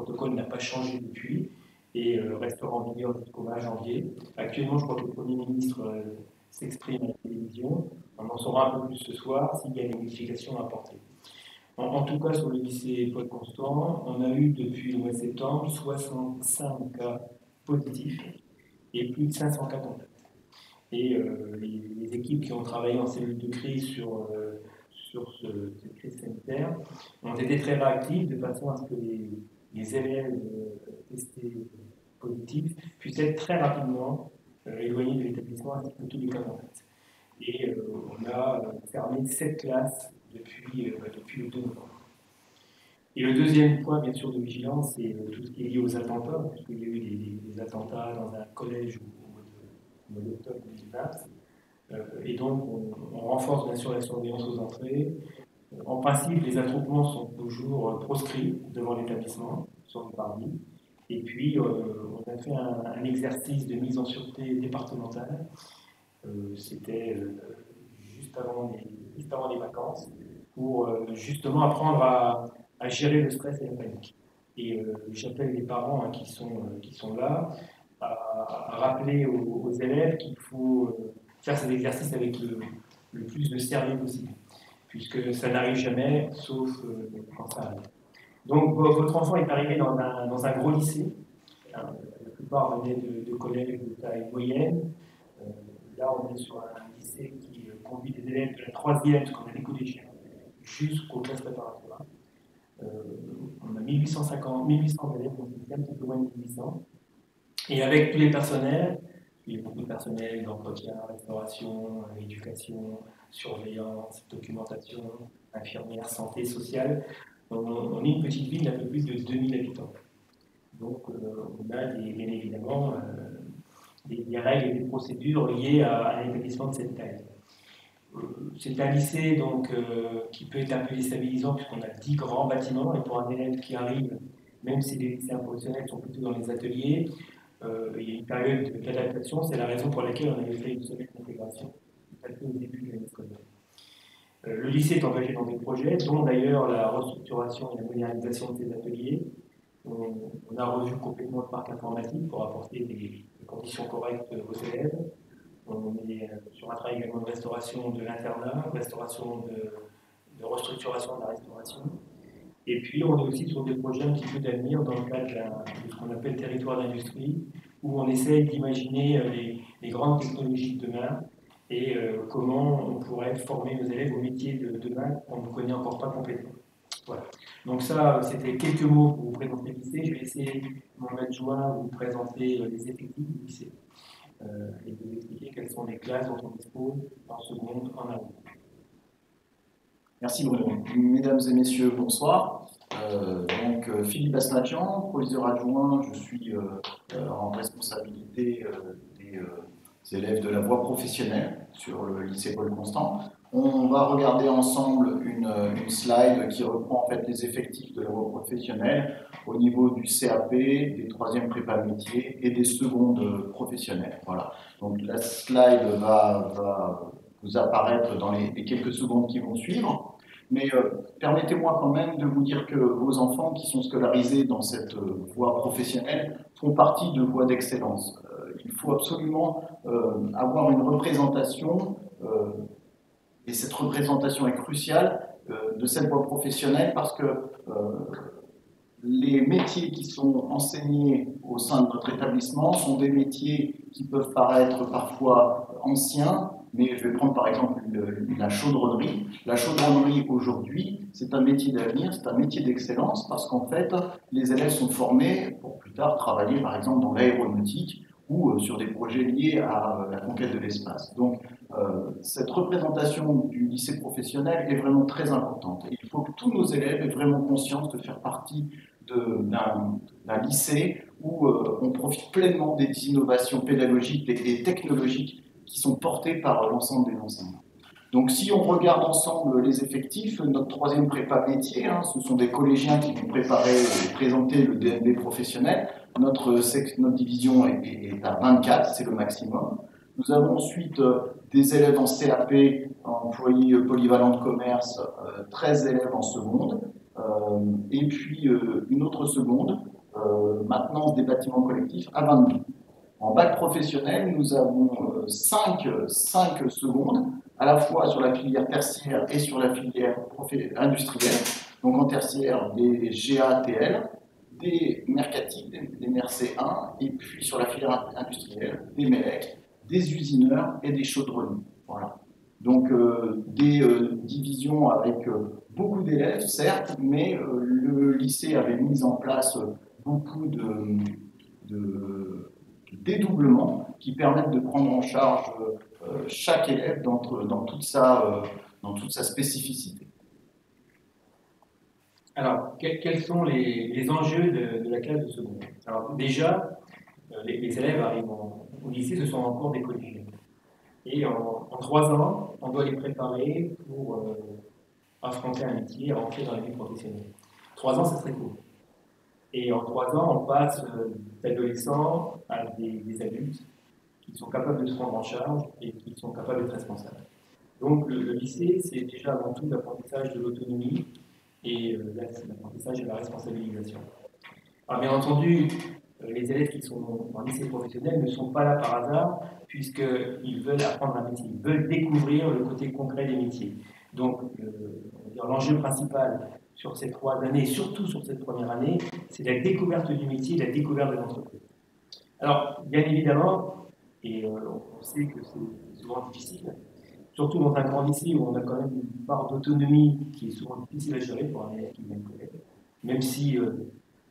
protocole n'a pas changé depuis et restera en vigueur jusqu'au 20 janvier. Actuellement, je crois que le Premier ministre s'exprime à la télévision. On en saura un peu plus ce soir s'il y a des modifications à apporter. En tout cas, sur le lycée Paul Constant, on a eu depuis le mois de septembre 65 cas positifs et plus de 500 cas contacts. Et les équipes qui ont travaillé en cellule de crise sur cette crise sanitaire ont été très réactives de façon à ce que les élèves testés positifs puissent être très rapidement éloignés de l'établissement ainsi que tous les cas contacts. Et on a fermé 7 classes depuis le 2 novembre. Et le deuxième point, bien sûr, de vigilance, c'est tout ce qui est lié aux attentats, puisqu'il y a eu des attentats dans un collège au mois d'octobre 2020. Et donc, on renforce bien sûr la surveillance aux entrées. En principe, les attroupements sont toujours proscrits devant l'établissement, sur le parvis. Et puis, on a fait un exercice de mise en sûreté départementale. C'était juste avant les vacances, pour justement apprendre à gérer le stress et la panique. Et j'appelle les parents qui sont là à rappeler aux élèves qu'il faut faire ces exercices avec le plus de sérieux possible, puisque ça n'arrive jamais, sauf quand ça arrive. Donc votre enfant est arrivé dans un gros lycée. La plupart venaient de collèges de taille moyenne. Là, on est sur un lycée qui conduit des élèves de la 3e, ce qu'on a des collégiens, jusqu'aux classes préparatoires. On a 1800 élèves, donc c'est un petit peu moins de 1800. Et avec tous les personnels, il y a beaucoup de personnel d'entretien, restauration, éducation, surveillance, documentation, infirmière, santé, sociale. On est une petite ville d'un peu plus de 2000 habitants. Donc on a bien évidemment des règles et des procédures liées à un établissement de cette taille. C'est un lycée donc, qui peut être un peu déstabilisant puisqu'on a 10 grands bâtiments et pour un élève qui arrive, même si les lycéens professionnels sont plutôt dans les ateliers, il y a une période d'adaptation. C'est la raison pour laquelle on avait fait une semaine d'intégration au début de l'année scolaire. Le lycée est engagé dans des projets, dont d'ailleurs la restructuration et la modernisation de ses ateliers. On a revu complètement le parc informatique pour apporter des conditions correctes aux élèves. On est sur un travail également de restauration de l'internat, restauration de restructuration de la restauration. Et puis on est aussi sur des projets un petit peu d'avenir dans le cadre de ce qu'on appelle territoire d'industrie, où on essaye d'imaginer les grandes technologies de demain et comment on pourrait former nos élèves au métier de demain qu'on ne connaît encore pas complètement. Voilà. Donc ça, c'était quelques mots pour vous présenter le lycée. Je vais essayer, mon adjoint, de vous présenter les effectifs du lycée et de vous expliquer quelles sont les classes dont on dispose en seconde, en avant. Merci Bruno. Mesdames et messieurs, bonsoir. Philippe Asnadjian, proviseur adjoint, je suis en responsabilité des élèves de la voie professionnelle sur le lycée Paul Constant. On va regarder ensemble une slide qui reprend en fait les effectifs de la voie professionnelle au niveau du CAP, des 3e prépa métiers et des secondes professionnelles. Voilà. Donc la slide va vous apparaître dans les quelques secondes qui vont suivre. Mais permettez-moi quand même de vous dire que vos enfants qui sont scolarisés dans cette voie professionnelle font partie de voies d'excellence. Il faut absolument avoir une représentation, et cette représentation est cruciale, de cette voie professionnelle parce que les métiers qui sont enseignés au sein de notre établissement sont des métiers qui peuvent paraître parfois anciens, mais je vais prendre par exemple la chaudronnerie. La chaudronnerie aujourd'hui, c'est un métier d'avenir, c'est un métier d'excellence parce qu'en fait, les élèves sont formés pour plus tard travailler par exemple dans l'aéronautique ou sur des projets liés à la conquête de l'espace. Donc, cette représentation du lycée professionnel est vraiment très importante. Et il faut que tous nos élèves aient vraiment conscience de faire partie d'un lycée où on profite pleinement des innovations pédagogiques et technologiques qui sont portées par l'ensemble des enseignants. Donc si on regarde ensemble les effectifs, notre 3e prépa métier, ce sont des collégiens qui vont préparer et présenter le DNB professionnel. Notre division est à 24, c'est le maximum. Nous avons ensuite des élèves en CAP, employés polyvalents de commerce, 13 élèves en seconde. Et puis une autre seconde, maintenance des bâtiments collectifs à 22. En bac professionnel, nous avons 5 secondes, à la fois sur la filière tertiaire et sur la filière industrielle. Donc en tertiaire, des GATL, des mercatiques, des MERC1, et puis sur la filière industrielle, des MELEC, des usineurs et des chaudronniers. Voilà. Donc des divisions avec beaucoup d'élèves, certes, mais le lycée avait mis en place beaucoup de dédoublements qui permettent de prendre en charge chaque élève dans toute sa spécificité. Alors, quels sont les enjeux de la classe de seconde? Alors, déjà, les élèves arrivent au lycée, ce sont en cours des collégiens. Et en 3 ans, on doit les préparer pour affronter un métier et rentrer dans la vie professionnelle. 3 ans, c'est très court. Et en 3 ans, on passe d'adolescents à des adultes qui sont capables de se prendre en charge et qui sont capables d'être responsables. Donc le lycée, c'est déjà avant tout l'apprentissage de l'autonomie et l'apprentissage de la responsabilisation. Alors bien entendu, les élèves qui sont en lycée professionnel ne sont pas là par hasard, puisqu'ils veulent apprendre un métier, ils veulent découvrir le côté concret des métiers. Donc l'enjeu principal sur ces 3 années, surtout sur cette première année, c'est la découverte du métier, la découverte de l'entreprise. Alors, bien évidemment, et on sait que c'est souvent difficile, surtout dans un grand lycée où on a quand même une part d'autonomie qui est souvent difficile à gérer pour un élève qui vient de collège, même si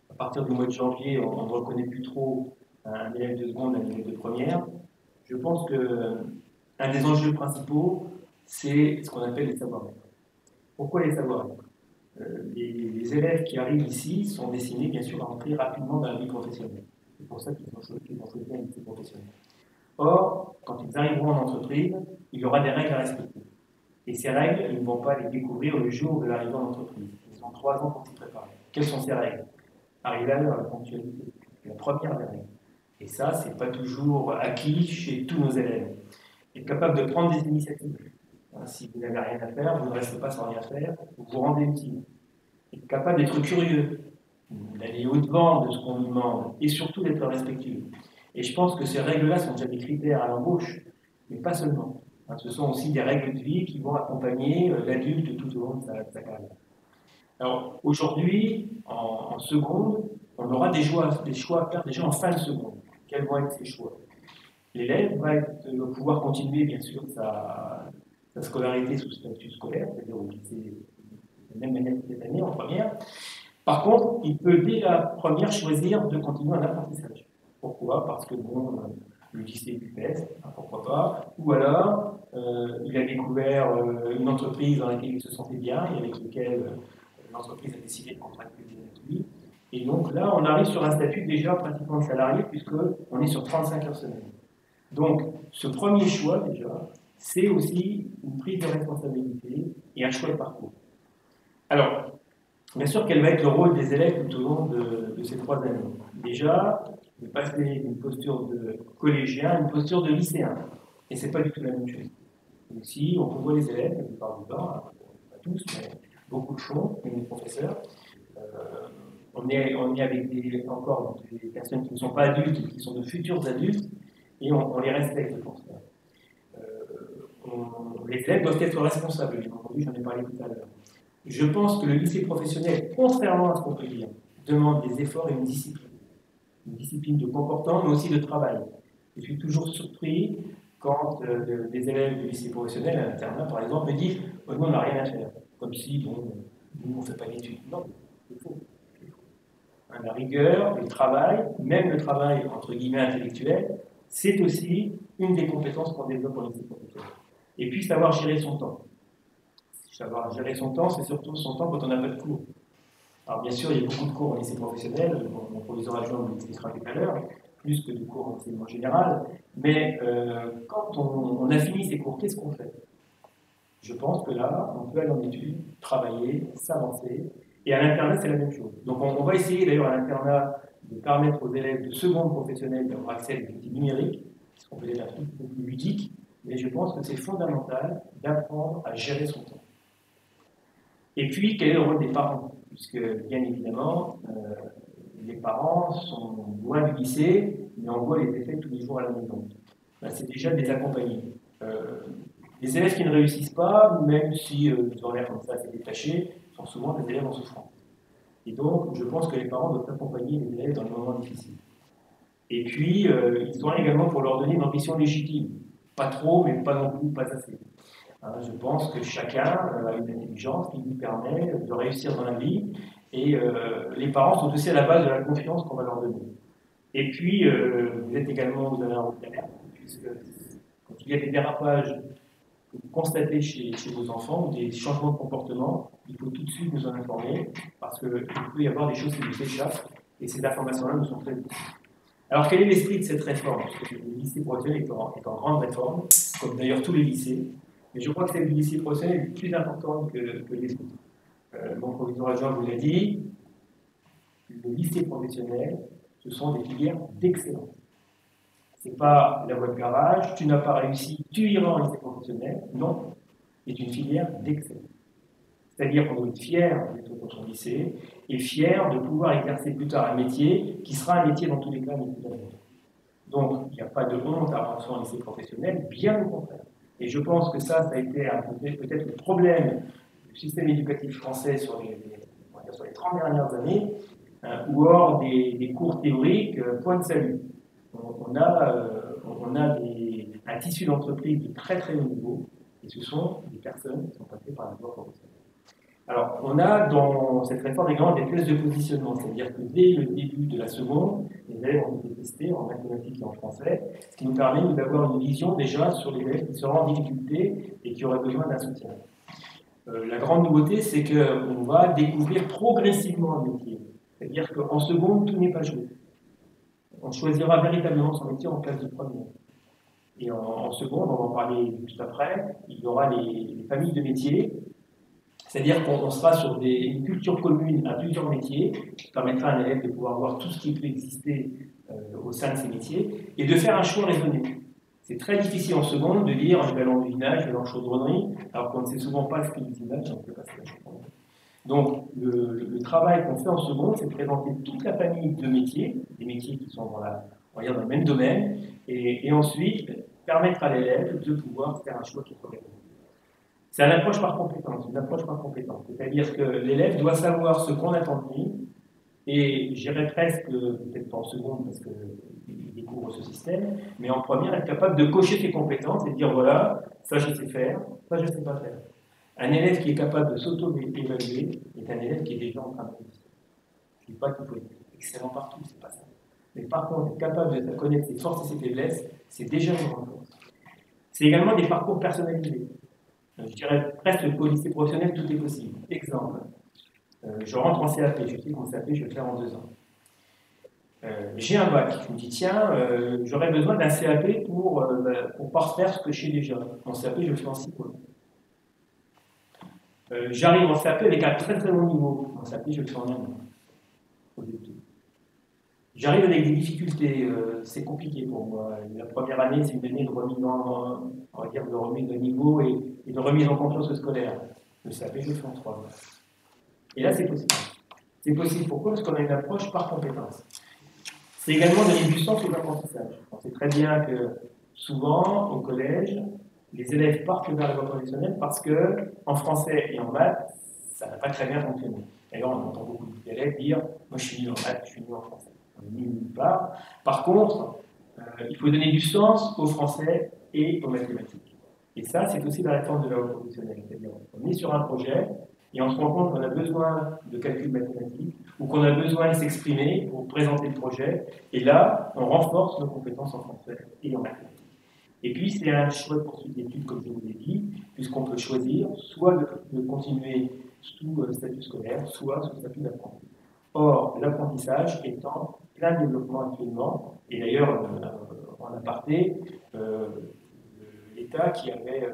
à partir du mois de janvier, on ne reconnaît plus trop un élève de seconde, un élève de première. Je pense qu'un des enjeux principaux, c'est ce qu'on appelle les savoir-être. Pourquoi les savoir-être? Les élèves qui arrivent ici sont destinés, bien sûr, à entrer rapidement dans la vie professionnelle. C'est pour ça qu'ils ont choisi un lycée professionnel. Or, quand ils arriveront en entreprise, il y aura des règles à respecter. Et ces règles, ils ne vont pas les découvrir le jour de l'arrivée en entreprise. Ils ont 3 ans pour s'y préparer. Quelles sont ces règles? Arriver à l'heure, la ponctualité, la première des règles. Et ça, ce n'est pas toujours acquis chez tous nos élèves. Être capable de prendre des initiatives. Si vous n'avez rien à faire, vous ne restez pas sans rien faire, vous vous rendez utile. Être capable d'être curieux, d'aller au-devant de ce qu'on nous demande, et surtout d'être respectueux. Et je pense que ces règles-là sont déjà des critères à l'embauche, mais pas seulement. Ce sont aussi des règles de vie qui vont accompagner l'adulte tout au long de sa carrière. Alors aujourd'hui, en seconde, on aura des choix à faire déjà en fin de seconde. Quels vont être ces choix? L'élève va pouvoir continuer, bien sûr, sa scolarité sous statut scolaire, c'est-à-dire au lycée de la même manière que cette année, en première. Par contre, il peut dès la première choisir de continuer un apprentissage. Pourquoi? Parce que bon, le lycée lui pèse, pourquoi pas. Ou alors, il a découvert une entreprise dans laquelle il se sentait bien et avec laquelle l'entreprise a décidé de contracter avec lui. Et donc là, on arrive sur un statut déjà pratiquement salarié, puisqu'on est sur 35 heures semaine. Donc, ce premier choix, déjà, c'est aussi une prise de responsabilité et un choix de parcours. Alors, bien sûr, quel va être le rôle des élèves tout au long de ces 3 années? Déjà, de passer d'une posture de collégien à une posture de lycéen. Et ce n'est pas du tout la même chose. Ici, on voit les élèves, la plupart du temps, pas tous, mais beaucoup de choses, même les professeurs. On est avec encore des personnes qui ne sont pas adultes, qui sont de futurs adultes, et on les respecte pour ça. Les élèves doivent être responsables, bien entendu, j'en ai parlé tout à l'heure. Je pense que le lycée professionnel, contrairement à ce qu'on peut dire, demande des efforts et une discipline de comportement, mais aussi de travail. Je suis toujours surpris quand des élèves du lycée professionnel, à l'internat par exemple, me disent « nous, on n'a rien à faire », comme si, bon, nous, on ne fait pas d'études. Non, c'est faux. La rigueur, le travail, même le travail entre guillemets intellectuel, c'est aussi une des compétences qu'on développe en lycée professionnel. Et puis savoir gérer son temps. Savoir gérer son temps, c'est surtout son temps quand on n'a pas de cours. Alors bien sûr, il y a beaucoup de cours en lycée professionnel, mon proviseur adjoint vous l'expliquera tout à l'heure, plus que de cours en enseignement général, mais quand on a fini ces cours, qu'est-ce qu'on fait? Je pense que là, on peut aller en études, travailler, s'avancer, et à l'internat, c'est la même chose. Donc on va essayer d'ailleurs à l'internat de permettre aux élèves de seconde professionnelle d'avoir accès à des outils numériques, qui seront peut-être un peu plus ludiques, mais je pense que c'est fondamental d'apprendre à gérer son temps. Et puis, quel est le rôle des parents? puisque bien évidemment, les parents sont loin du lycée, mais on voit les effets tous les jours à la maison. Ben, c'est déjà des accompagnés. Les élèves qui ne réussissent pas, même si ils ont l'air comme ça assez détachés, sont souvent des élèves en souffrance. Et donc, je pense que les parents doivent accompagner les élèves dans les moments difficiles. Et puis, ils sont là également pour leur donner une ambition légitime. Pas trop, mais pas non plus, pas assez. Hein, je pense que chacun a une intelligence qui lui permet de réussir dans la vie. Et les parents sont aussi à la base de la confiance qu'on va leur donner. Et puis, vous avez un rôle d'alerte, puisque quand il y a des dérapages que vous constatez chez vos enfants ou des changements de comportement, il faut tout de suite nous en informer, parce qu'il peut y avoir des choses qui nous échappent, et ces informations-là nous sont très utiles. Alors, quel est l'esprit de cette réforme? Parce que le lycée professionnel est en grande réforme, comme d'ailleurs tous les lycées, mais je crois que celle du lycée professionnel est plus importante que les autres. Mon proviseur adjoint vous l'a dit, le lycée professionnel, ce sont des filières d'excellence. Ce n'est pas la voie de garage, tu n'as pas réussi, tu iras en lycée professionnel. Non, c'est une filière d'excellence. C'est-à-dire qu'on doit être fier d'être dans son lycée et fier de pouvoir exercer plus tard un métier qui sera un métier dans tous les cas, un métier d'avenir. Donc, il n'y a pas de honte à rentrer en lycée professionnel, bien au contraire. Et je pense que ça a été peut-être le problème du système éducatif français sur les 30 dernières années, où hors des cours théoriques, point de salut. On a un tissu d'entreprise de très très haut niveau, et ce sont des personnes qui sont passées par la voie professionnelle. Alors, on a dans cette réforme également des tests de positionnement, c'est-à-dire que dès le début de la seconde, les élèves ont été testés en mathématiques et en français, ce qui nous permet d'avoir une vision déjà sur les élèves qui seront en difficulté et qui auraient besoin d'un soutien. La grande nouveauté, c'est qu'on va découvrir progressivement un métier. C'est-à-dire qu'en seconde, tout n'est pas joué. On choisira véritablement son métier en classe de première. Et en seconde, on va en parler juste après, il y aura les familles de métiers, c'est-à-dire qu'on sera sur une culture commune à plusieurs métiers, qui permettra à un élève de pouvoir voir tout ce qui peut exister au sein de ces métiers, et de faire un choix raisonné. C'est très difficile en seconde de dire je vais aller en usinage, je vais aller en chaudronnerie, alors qu'on ne sait souvent pas ce qu'est l'usinage, on ne peut pas se la chaudronnerie. Donc, le travail qu'on fait en seconde, c'est de présenter toute la famille de métiers, des métiers qui sont dans le même domaine, et ensuite permettre à l'élève de pouvoir faire un choix qui correspond. C'est une approche par compétence, c'est-à-dire que l'élève doit savoir ce qu'on attend de lui, et j'irais presque, peut-être pas en seconde parce qu'il découvre ce système, mais en première, être capable de cocher ses compétences et de dire voilà, ça je sais faire, ça je ne sais pas faire. Un élève qui est capable de s'auto-évaluer est un élève qui est déjà en train de réussir. Je ne dis pas qu'il faut être excellent partout, c'est pas ça. Mais par contre, être capable de connaître ses forces et ses faiblesses, c'est déjà une grande force. C'est également des parcours personnalisés. Je dirais presque qu'au lycée professionnel, tout est possible. Exemple, je rentre en CAP, je sais qu'en CAP, je vais le faire en 2 ans. J'ai un bac, je me dis tiens, j'aurais besoin d'un CAP pour parfaire ce que je sais déjà. Mon CAP, je le fais en 6 mois. J'arrive en CAP avec un très très bon niveau. Mon CAP, je le fais en 1 an. J'arrive avec des difficultés, c'est compliqué pour moi. La première année, c'est une année de remise de remise de niveau et de remise en confiance scolaire. Le CAP, je le fais en 3 mois. Et là, c'est possible. C'est possible pourquoi? Parce qu'on a une approche par compétence. C'est également donner du sens aux apprentissages. On sait très bien que souvent, au collège, les élèves partent vers la voie professionnelle parce qu'en français et en maths, ça n'a pas très bien fonctionné. D'ailleurs, on entend beaucoup d'élèves dire moi, je suis nul en maths, je suis nul en français. On est nul nulle part. Par contre, il faut donner du sens au français et aux mathématiques. Et ça, c'est aussi la réforme de la voie professionnelle. C'est-à-dire, on est sur un projet et on se rend compte qu'on a besoin de calculs mathématiques ou qu'on a besoin de s'exprimer pour présenter le projet. Et là, on renforce nos compétences en français et en mathématiques. Et puis, c'est un choix de poursuite d'études, comme je vous l'ai dit, puisqu'on peut choisir soit de continuer sous le statut scolaire, soit sous le statut d'apprenti. Or, l'apprentissage est en plein développement actuellement, et d'ailleurs, en aparté, l'État qui avait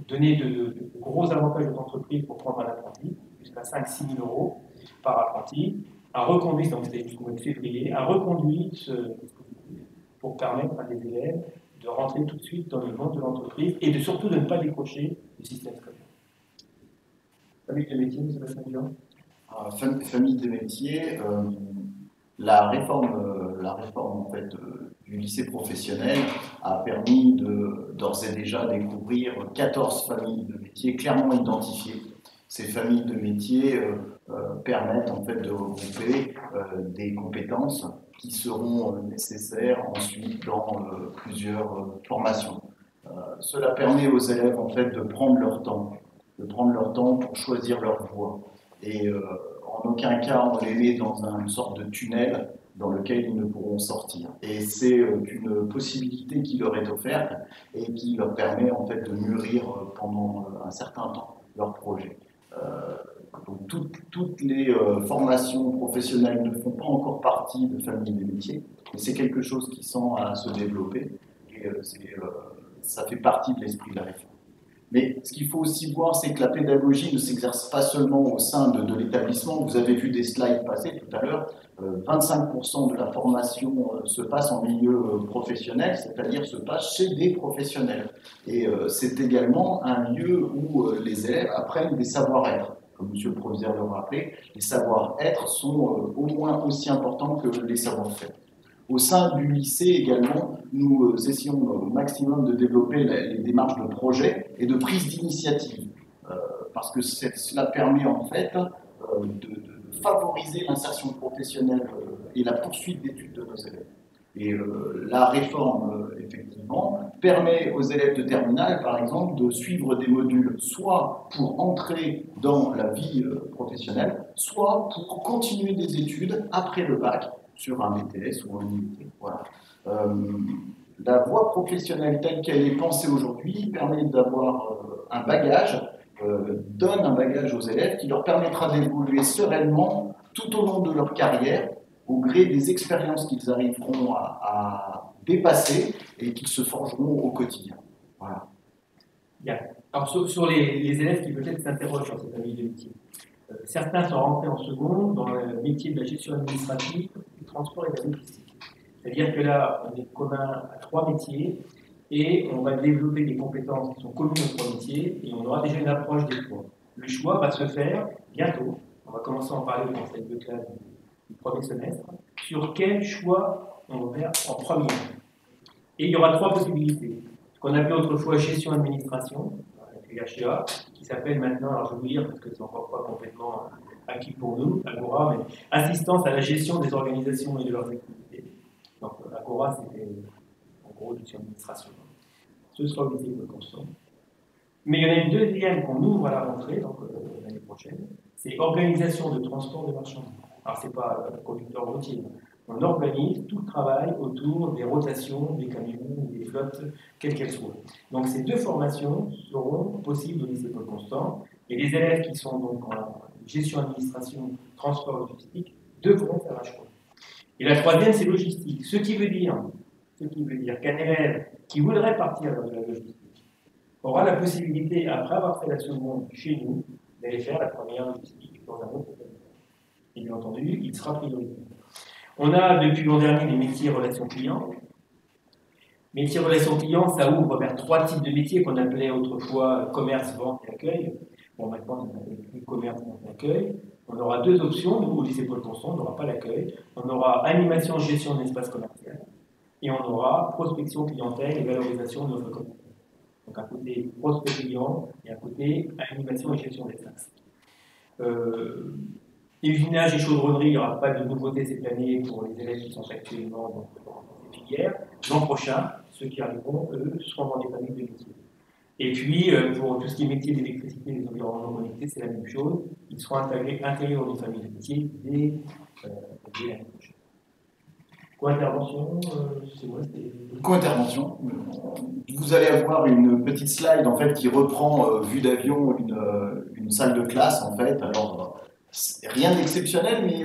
donné de gros avantages aux entreprises pour prendre un apprenti, jusqu'à 5 000 à 6 000 euros par apprenti, a reconduit, donc c'était jusqu'au mois de février, a reconduit ce dispositif pour permettre à des élèves de rentrer tout de suite dans le monde de l'entreprise et surtout de ne pas décrocher du système scolaire. Avec le métier, M. Bastien. Famille des métiers, la réforme en fait, du lycée professionnel a permis d'ores et déjà découvrir 14 familles de métiers clairement identifiées. Ces familles de métiers permettent en fait de regrouper des compétences qui seront nécessaires ensuite dans plusieurs formations. Cela permet aux élèves en fait de prendre leur temps pour choisir leur voie. Et en aucun cas on les met dans une sorte de tunnel dans lequel ils ne pourront sortir. Et c'est une possibilité qui leur est offerte et qui leur permet en fait de mûrir pendant un certain temps leur projet. Donc toutes les formations professionnelles ne font pas encore partie de famille des métiers, mais c'est quelque chose qui sent à se développer et ça fait partie de l'esprit de la réforme. Mais ce qu'il faut aussi voir, c'est que la pédagogie ne s'exerce pas seulement au sein de l'établissement. Vous avez vu des slides passer tout à l'heure. 25% de la formation se passe en milieu professionnel, c'est-à-dire se passe chez des professionnels. Et c'est également un lieu où les élèves apprennent des savoir-être. Comme M. le Proviseur le rappelait, les savoir-être sont au moins aussi importants que les savoir-faire. Au sein du lycée également, nous essayons au maximum de développer les démarches de projet et de prise d'initiative, parce que cela permet en fait de favoriser l'insertion professionnelle et la poursuite d'études de nos élèves. Et la réforme, effectivement, permet aux élèves de terminale, par exemple, de suivre des modules soit pour entrer dans la vie professionnelle, soit pour continuer des études après le bac, sur un BTS ou un IUT. Voilà. La voie professionnelle telle qu'elle est pensée aujourd'hui permet d'avoir un bagage, donne un bagage aux élèves qui leur permettra d'évoluer sereinement tout au long de leur carrière, au gré des expériences qu'ils arriveront à dépasser et qu'ils se forgeront au quotidien. Voilà. Bien. Alors sur les élèves qui peut-être s'interrogent sur cette famille de métiers. Certains sont rentrés en seconde dans le métier de la gestion administrative, du transport et de la logistique. C'est-à-dire que là, on est commun à 3 métiers et on va développer des compétences qui sont communes aux 3 métiers et on aura déjà une approche des choix. Le choix va se faire bientôt. On va commencer à en parler au conseil de classe du premier semestre sur quel choix on va faire en premier. Et il y aura 3 possibilités. Ce qu'on appelait autrefois gestion administration, HTA, qui s'appelle maintenant, alors je vais vous lire parce que c'est encore pas complètement acquis pour nous, Agora, mais assistance à la gestion des organisations et de leurs activités. Donc Agora, c'était en gros gestion d'administration. Ce sera au lycée de Constant. Mais il y en a une deuxième qu'on ouvre à la rentrée, donc l'année prochaine, c'est organisation de transport de marchandises. Alors c'est pas conducteur routier. On organise tout le travail autour des rotations, des camions, des flottes, quelles qu'elles soient. Donc ces 2 formations seront possibles au lycée Paul Constant et les élèves qui sont donc en gestion administration, transport logistique devront faire un choix. Et la 3e, c'est logistique. Ce qui veut dire qu'un élève qui voudrait partir dans la logistique aura la possibilité, après avoir fait la seconde chez nous, d'aller faire la première logistique dans un autre établissement. Et bien entendu, il sera prioritaire. On a depuis l'an dernier les métiers relations clients. Métiers relations clients, ça ouvre vers 3 types de métiers qu'on appelait autrefois commerce, vente et accueil. Bon, maintenant, on appelle plus commerce, vente et accueil. On aura 2 options. Nous, au lycée Paul Constant, on n'aura pas l'accueil. On aura animation, gestion de l'espace commercial. Et on aura prospection clientèle et valorisation de l'offre commerciale. Donc, un côté prospect client et un côté animation et gestion d'espace. Usinage et chaudronnerie, il n'y aura pas de nouveauté cette année pour les élèves qui sont actuellement dans ces filières. L'an prochain, ceux qui arriveront, eux, seront dans des familles de métiers. Et puis, pour tout ce qui est métier d'électricité et des environnements connectés, c'est la même chose. Ils seront intégrés dans des familles de métiers dès l'année prochaine. Co-intervention, c'est vrai. Co-intervention. Vous allez avoir une petite slide en fait qui reprend vue d'avion une salle de classe en fait. Alors rien d'exceptionnel, mais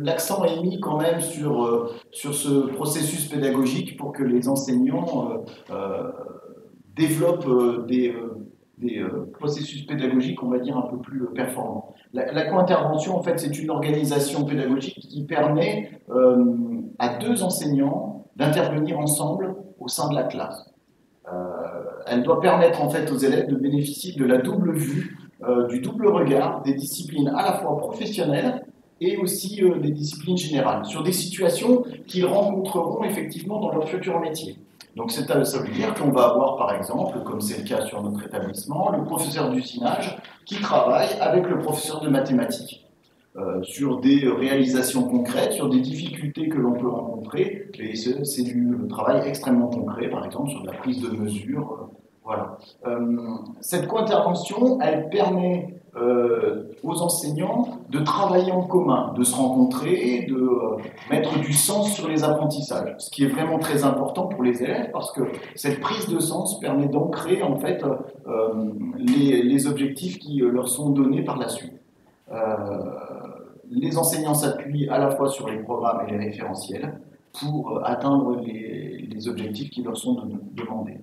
l'accent est mis quand même sur ce processus pédagogique pour que les enseignants développent des processus pédagogiques, on va dire, un peu plus performants. La co-intervention, en fait, c'est une organisation pédagogique qui permet à 2 enseignants d'intervenir ensemble au sein de la classe. Elle doit permettre, en fait, aux élèves de bénéficier de la double vue du double regard des disciplines à la fois professionnelles et aussi des disciplines générales, sur des situations qu'ils rencontreront effectivement dans leur futur métier. Donc ça veut dire qu'on va avoir par exemple, comme c'est le cas sur notre établissement, le professeur d'usinage qui travaille avec le professeur de mathématiques sur des réalisations concrètes, sur des difficultés que l'on peut rencontrer, et c'est du travail extrêmement concret, par exemple sur de la prise de mesure. Voilà. Cette co-intervention, elle permet aux enseignants de travailler en commun, de se rencontrer, de mettre du sens sur les apprentissages, ce qui est vraiment très important pour les élèves parce que cette prise de sens permet d'ancrer en fait les objectifs qui leur sont donnés par la suite. Les enseignants s'appuient à la fois sur les programmes et les référentiels pour atteindre les objectifs qui leur sont demandés.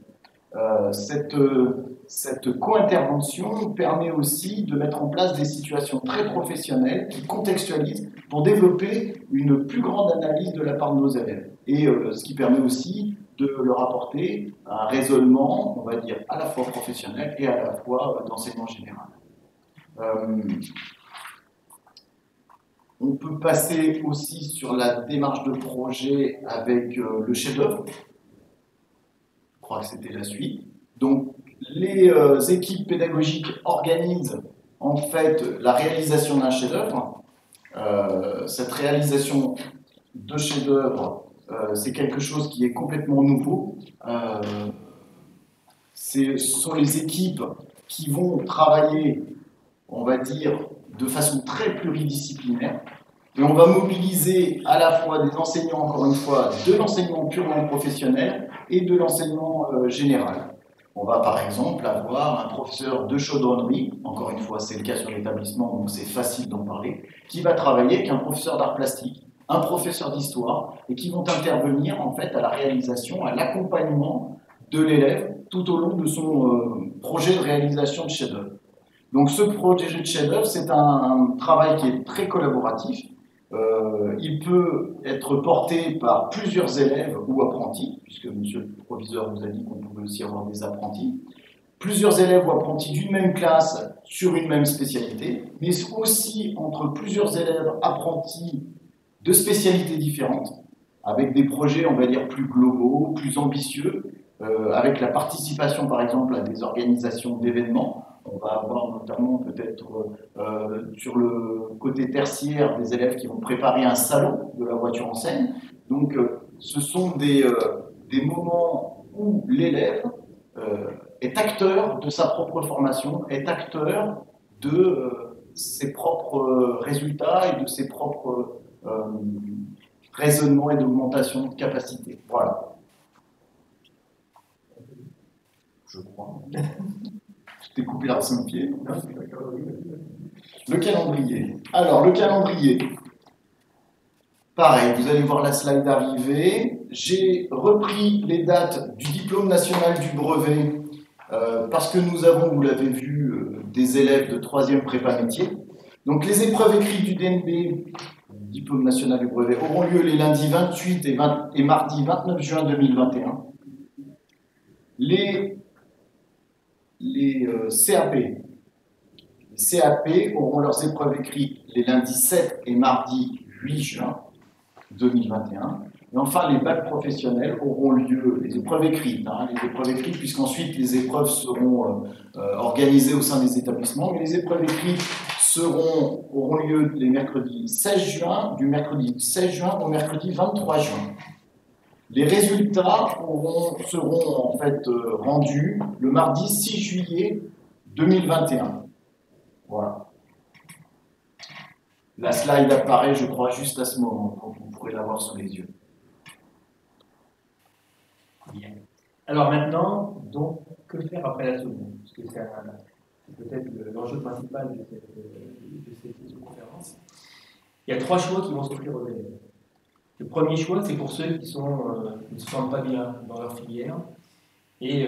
Cette co-intervention permet aussi de mettre en place des situations très professionnelles qui contextualisent pour développer une plus grande analyse de la part de nos élèves. Et ce qui permet aussi de leur apporter un raisonnement, on va dire, à la fois professionnel et à la fois d'enseignement général. On peut passer aussi sur la démarche de projet avec le chef-d'œuvre. Je crois que c'était la suite. Donc, les équipes pédagogiques organisent en fait la réalisation d'un chef-d'œuvre. Cette réalisation de chef-d'œuvre, c'est quelque chose qui est complètement nouveau. Ce sont les équipes qui vont travailler, on va dire, de façon très pluridisciplinaire. Et on va mobiliser à la fois des enseignants, encore une fois, de l'enseignement purement professionnel et de l'enseignement général. On va par exemple avoir un professeur de chaudronnerie, encore une fois c'est le cas sur l'établissement donc c'est facile d'en parler, qui va travailler avec un professeur d'art plastique, un professeur d'histoire et qui vont intervenir en fait à la réalisation, à l'accompagnement de l'élève tout au long de son projet de réalisation de chef-d'œuvre. Donc ce projet de chef-d'œuvre c'est un travail qui est très collaboratif. Il peut être porté par plusieurs élèves ou apprentis, puisque monsieur le proviseur vous a dit qu'on pouvait aussi avoir des apprentis, plusieurs élèves ou apprentis d'une même classe sur une même spécialité, mais aussi entre plusieurs élèves apprentis de spécialités différentes, avec des projets, on va dire, plus globaux, plus ambitieux, avec la participation, par exemple, à des organisations d'événements. On va avoir notamment peut-être sur le côté tertiaire des élèves qui vont préparer un salon de la voiture enseigne. Donc ce sont des moments où l'élève est acteur de sa propre formation, est acteur de ses propres résultats et de ses propres raisonnements et d'augmentation de capacité. Voilà. Je crois. Je t'ai coupé l'arbre sous le pied. Le calendrier. Alors, le calendrier. Pareil, vous allez voir la slide arriver. J'ai repris les dates du diplôme national du brevet parce que nous avons, vous l'avez vu, des élèves de 3e prépa métier. Donc, les épreuves écrites du DNB, diplôme national du brevet, auront lieu les lundis 28 et mardi 29 juin 2021. Les CAP auront leurs épreuves écrites les lundis 7 et mardi 8 juin 2021. Et enfin, les bacs professionnels auront lieu, les épreuves écrites, puisqu'ensuite les épreuves seront organisées au sein des établissements, mais les épreuves écrites auront lieu les mercredis 16 juin, du mercredi 16 juin au mercredi 23 juin. Les résultats seront en fait rendus le mardi 6 juillet 2021. Voilà. La slide apparaît, je crois, juste à ce moment, donc vous pourrez l'avoir sous les yeux. Bien. Alors maintenant, donc, que faire après la seconde? Parce que c'est peut-être l'enjeu principal de cette conférence. Il y a 3 choix qui vont s'offrir aux élèves. Le premier choix, c'est pour ceux qui ne se sentent pas bien dans leur filière et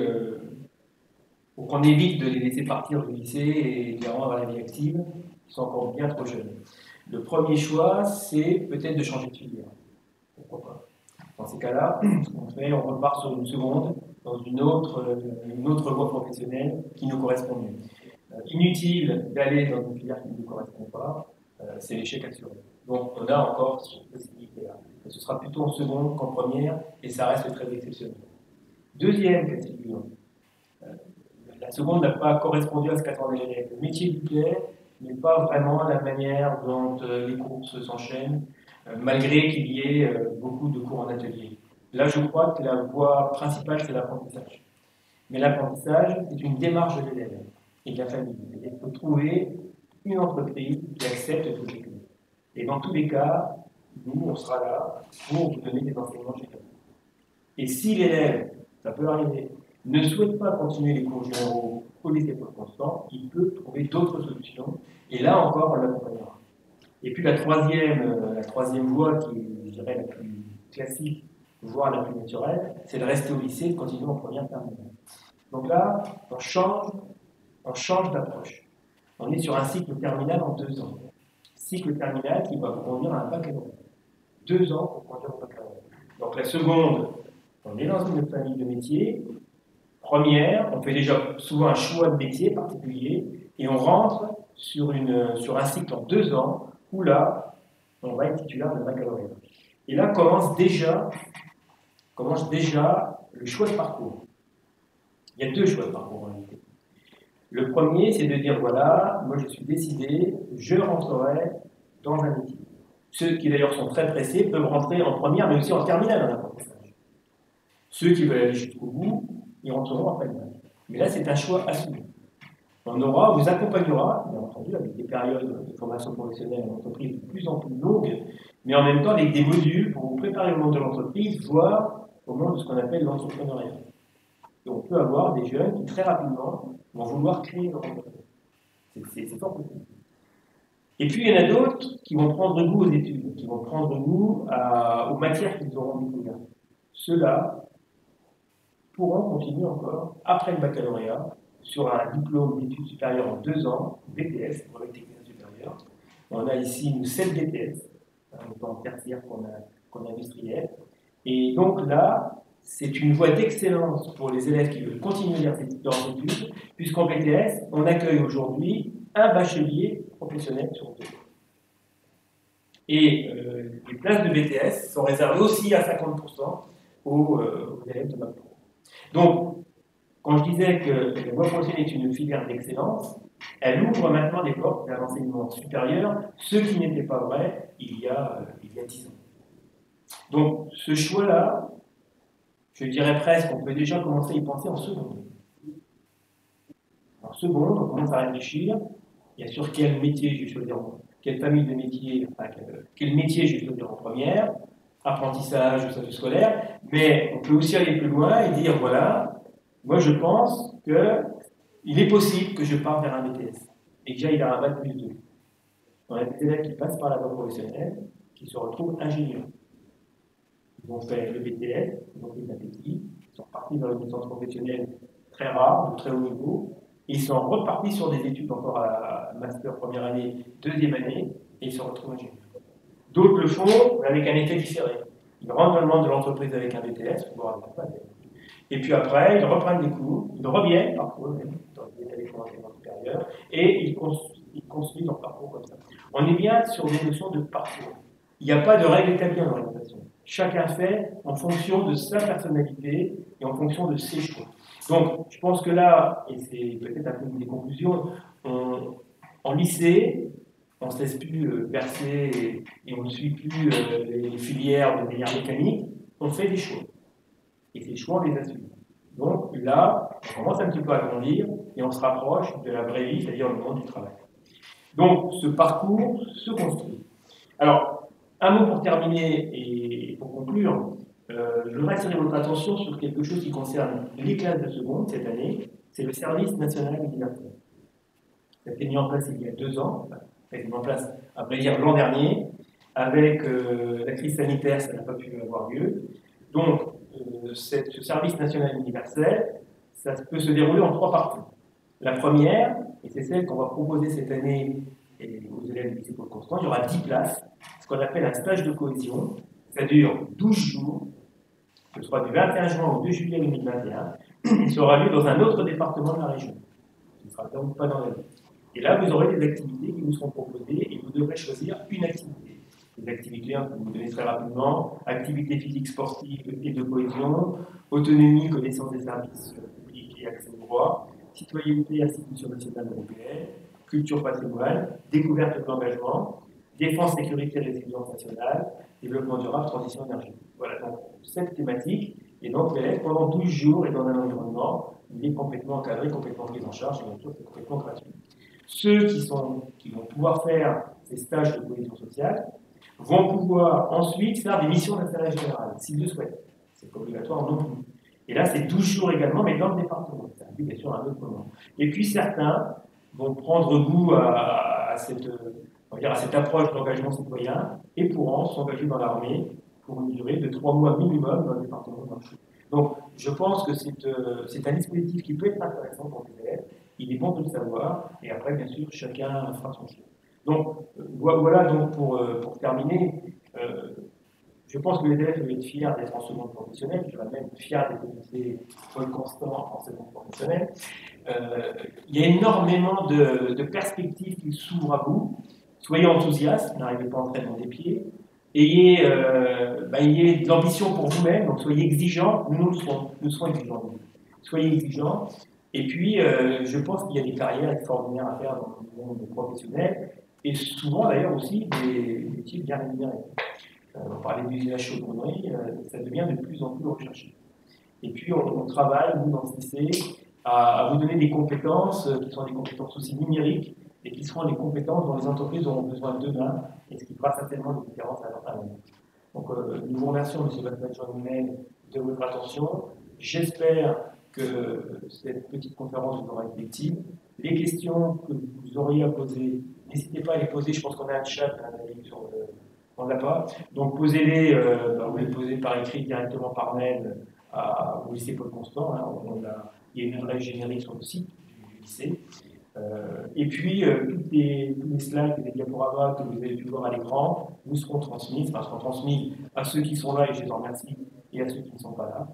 pour qu'on évite de les laisser partir du lycée et de les rendre à la vie active, ils sont encore bien trop jeunes. Le premier choix, c'est peut-être de changer de filière. Pourquoi pas? Dans ces cas-là, ce qu'on fait, on repart sur une seconde, dans une autre voie professionnelle qui nous correspond mieux. inutile d'aller dans une filière qui ne nous correspond pas, c'est l'échec assuré. Donc on a encore cette possibilité-là. Ce sera plutôt en seconde qu'en première, et ça reste très exceptionnel. Deuxième cas de figure, la seconde n'a pas correspondu à ce qu'attendait l'élève. Le métier lui plaît, mais pas vraiment la manière dont les cours s'enchaînent, malgré qu'il y ait beaucoup de cours en atelier. Là, je crois que la voie principale, c'est l'apprentissage. Mais l'apprentissage, c'est une démarche de l'élève et de la famille. Il faut trouver une entreprise qui accepte de vous écouter. Et dans tous les cas, nous, on sera là pour vous donner des enseignements généraux. Et si l'élève, ça peut arriver, ne souhaite pas continuer les cours généraux au lycée Paul Constant, il peut trouver d'autres solutions. Et là encore, on l'accompagnera. Et puis la troisième voie, qui est, je dirais, la plus classique, voire la plus naturelle, c'est de rester au lycée et de continuer en première terminale. Donc là, on change d'approche. On est sur un cycle terminal en 2 ans. Cycle terminal qui va vous conduire à un baccalauréat. 2 ans pour conduire au baccalauréat. Donc la seconde, on est dans une famille de métiers. Première, on fait déjà souvent un choix de métier particulier et on rentre sur un cycle en 2 ans où là, on va être titulaire de baccalauréat. Et là commence déjà le choix de parcours. Il y a 2 choix de parcours en réalité. Le premier, c'est de dire voilà, moi je suis décidé, je rentrerai dans un métier. Ceux qui d'ailleurs sont très pressés peuvent rentrer en première, mais aussi en terminale en apprentissage. Ceux qui veulent aller jusqu'au bout, ils rentreront en première. Mais là, c'est un choix assumé. On vous accompagnera, bien entendu, avec des périodes de formation professionnelle en entreprise de plus en plus longues, mais en même temps avec des modules pour vous préparer au monde de l'entreprise, voire au monde de ce qu'on appelle l'entrepreneuriat. Et on peut avoir des jeunes qui très rapidement vont vouloir créer leur entreprise. C'est fort possible. Et puis il y en a d'autres qui vont prendre goût aux études, qui vont prendre goût aux matières qu'ils auront découvertes. Ceux-là pourront continuer encore, après le baccalauréat, sur un diplôme d'études supérieures en 2 ans, BTS, brevet technique supérieur. On a ici nous 7 BTS, en tertiaire qu'on a industriel. Et donc là, c'est une voie d'excellence pour les élèves qui veulent continuer leurs études, puisqu'en BTS, on accueille aujourd'hui un bachelier professionnel sur 2. Et les places de BTS sont réservées aussi à 50% aux élèves de Bac Pro. Donc, quand je disais que la voie professionnelle est une filière d'excellence, elle ouvre maintenant des portes vers l'enseignement supérieur, ce qui n'était pas vrai il y a 10 ans. Donc, ce choix-là, je dirais presque qu'on peut déjà commencer à y penser en seconde. En seconde, on commence à réfléchir, bien sûr, quel métier je vais choisir, quelle famille de métiers, enfin, quel métier je vais choisir en première, apprentissage ou statut scolaire, mais on peut aussi aller plus loin et dire, voilà, moi je pense qu'il est possible que je parte vers un BTS et que j'aille vers un bac plus 2. On a des élèves qui passent par la voie professionnelle, qui se retrouvent ingénieurs. Ils ont fait le BTS, ils ont fait l'appétit, ils sont repartis dans une licence professionnelle très rare, de très haut niveau, et ils sont repartis sur des études encore à master première année, deuxième année, et ils se retrouvent ingénieurs. D'autres le font avec un effet différé. Ils rentrent dans le monde de l'entreprise avec un BTS, voire avec un bac. Et puis après, ils reprennent des cours, ils reviennent parfois dans des années d'enseignement supérieur, et ils construisent leur parcours comme ça. On est bien sur des notions de parcours. Il n'y a pas de règle établie en orientation. Chacun fait en fonction de sa personnalité et en fonction de ses choix. Donc, je pense que là, et c'est peut-être un peu une des conclusions, en lycée, on ne se laisse plus bercer et on ne suit plus les filières de manière mécanique, on fait des choix. Et ces choix, on les assume. Donc là, on commence un petit peu à grandir et on se rapproche de la vraie vie, c'est-à-dire le monde du travail. Donc, ce parcours se construit. Alors, un mot pour terminer et pour conclure. Je voudrais attirer votre attention sur quelque chose qui concerne les classes de seconde cette année, c'est le service national universel. Ça a été mis en place il y a 2 ans, ça a été mis en place, à vrai dire, l'an dernier. Avec la crise sanitaire, ça n'a pas pu avoir lieu. Donc, ce service national universel, ça peut se dérouler en 3 parties. La première, et c'est celle qu'on va proposer cette année aux élèves du lycée Paul Constant, il y aura 10 places, ce qu'on appelle un stage de cohésion. Ça dure 12 jours, ce sera du 21 juin au 2 juillet 2021, il sera lieu dans un autre département de la région. qui ne sera donc pas dans la vie. Et là, vous aurez des activités qui vous seront proposées et vous devrez choisir une activité. Les activités que vous donnez très rapidement, activités physiques, sportives et de cohésion, autonomie, connaissance des services publics et accès au droit, citoyenneté, institutions nationales européennes, culture patrimoine, découverte de l'engagement, défense, sécurité et résilience nationale, développement durable, transition énergétique. Voilà donc cette thématique. Et donc l'élève, pendant 12 jours, est dans un environnement, il est complètement encadré, complètement pris en charge, et bien sûr, c'est complètement gratuit. Ceux qui vont pouvoir faire ces stages de cohésion sociale vont pouvoir ensuite faire des missions d'intérêt général, s'ils le souhaitent. C'est pas obligatoire non plus. Et là, c'est 12 jours également, mais dans le département. Ça implique bien sûr un autre moment. Et puis certains vont prendre goût à cette approche d'engagement citoyen et pourront s'engager dans l'armée pour une durée de 3 mois minimum dans le département de Manchou. Donc, je pense que c'est un dispositif qui peut être intéressant pour les élèves. Il est bon de le savoir, et après, bien sûr, chacun fera son choix. Donc, voilà donc pour terminer. Je pense que les élèves peuvent être fiers d'être en seconde professionnelle, je dirais même fiers d'être lycée Paul Constant en seconde professionnelle. Il y a énormément de perspectives qui s'ouvrent à vous. Soyez enthousiastes, n'arrivez pas en traînement des pieds. Ayez de l'ambition pour vous-même, donc soyez exigeants, nous serons exigeants. Soyez exigeants, et puis je pense qu'il y a des carrières extraordinaires à faire dans le monde professionnel, et souvent d'ailleurs aussi des métiers bien rémunérés. On parlait d'usine à chaudronnerie, ça devient de plus en plus recherché. Et puis on travaille, nous, dans ce lycée, à vous donner des compétences qui sont des compétences aussi numériques, et qui seront des compétences dont les entreprises auront besoin demain, et ce qui fera certainement des différences à l'avenir. Donc, nous vous remercions, M. Basmajian, de votre attention. J'espère que cette petite conférence vous aura été utile. Les questions que vous auriez à poser, n'hésitez pas à les poser. Je pense qu'on a un chat, on ne l'a pas. Donc, posez-les, vous les posez par écrit directement par mail au lycée Paul Constant. Hein. Il y a une adresse générique sur le site du lycée. Et puis, tous les slides et les diaporamas que vous avez pu voir à l'écran vous seront transmis à ceux qui sont là, et je les en remercie, et à ceux qui ne sont pas là.